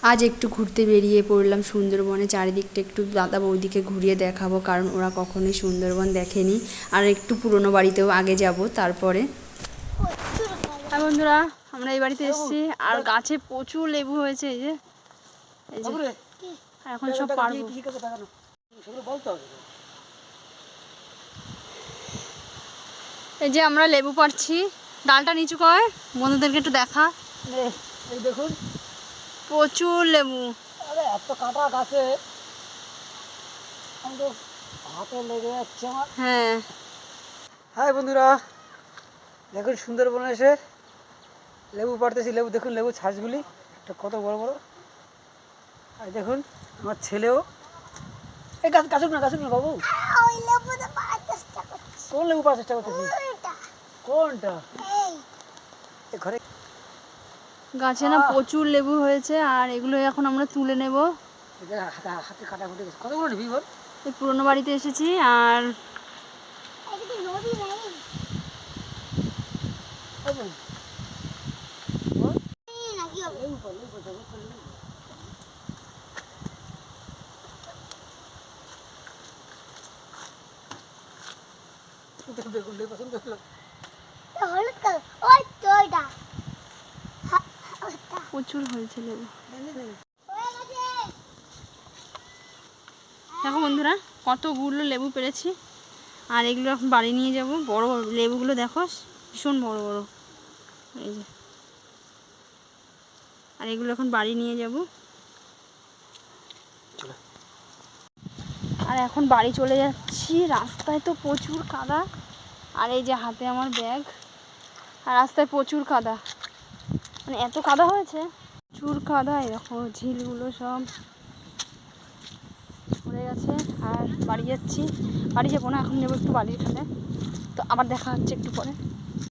আজ একটু ঘুরতে বেরিয়ে পড়লাম সুন্দরবনে। চারিদিকটা একটু দাদা বৌদিকে ঘুরিয়ে দেখাবো, কারণ ওরা কখনোই সুন্দরবন দেখেনি। আর একটু পুরনো বাড়িতেও আগে যাব তারপরে। হ্যাঁ বন্ধুরা, আমরা এই বাড়িতে এসেছি আর গাছে প্রচুর লেবু হয়েছে। এই যে এখন সব পারবো। এই যে আমরা লেবু পাড়ছি। ডালটা নিচু কর, বন্ধুদেরকে একটু দেখা। এই দেখুন প্রচুর লেবু। আরে এত কাঁটা গাছে আমি তো হাতে লেগে যাচ্ছে আমার। হ্যাঁ হাই বন্ধুরা, দেখুন সুন্দরবনে এসে লেবু পাড়তেছি। লেবু দেখুন, লেবু ছাঁচগুলি কত বড় বড়। আর দেখুন আমার ছেলেও এই গাছ গাছুক না বাবু। কোন লেবু পাড়ার চেষ্টা করতেছি? কোনটা? ঘরে গাছে না প্রচুর লেবু হয়েছে আর এগুলো এখন আমরা তুলে নেব। হাতে কাটা ফুটে গেছে। কতগুলো নিবি বল? এই পুরোনো বাড়িতে এসেছি আর প্রচুর হয়েছে লেবু। দেখো বন্ধুরা, কতগুলো লেবু পেরেছি আর এগুলো এখন বাড়ি নিয়ে যাব। বড় বড় লেবুগুলো দেখো, ভীষণ বড় বড়। এই যে, আর এগুলো এখন বাড়ি নিয়ে যাব। আর এখন বাড়ি চলে যাচ্ছি। রাস্তায় তো প্রচুর কাদা, আর এই যে হাতে আমার ব্যাগ। আর রাস্তায় প্রচুর কাদা, মানে এত কাদা হয়েছে, প্রচুর কাদা। এরকম ঝিলগুলো সব পড়ে গেছে। আর বাড়ি যাচ্ছি। বাড়ি যাবো না, এখন নেবো একটু বালির খালে। তো আবার দেখা হচ্ছে একটু পরে।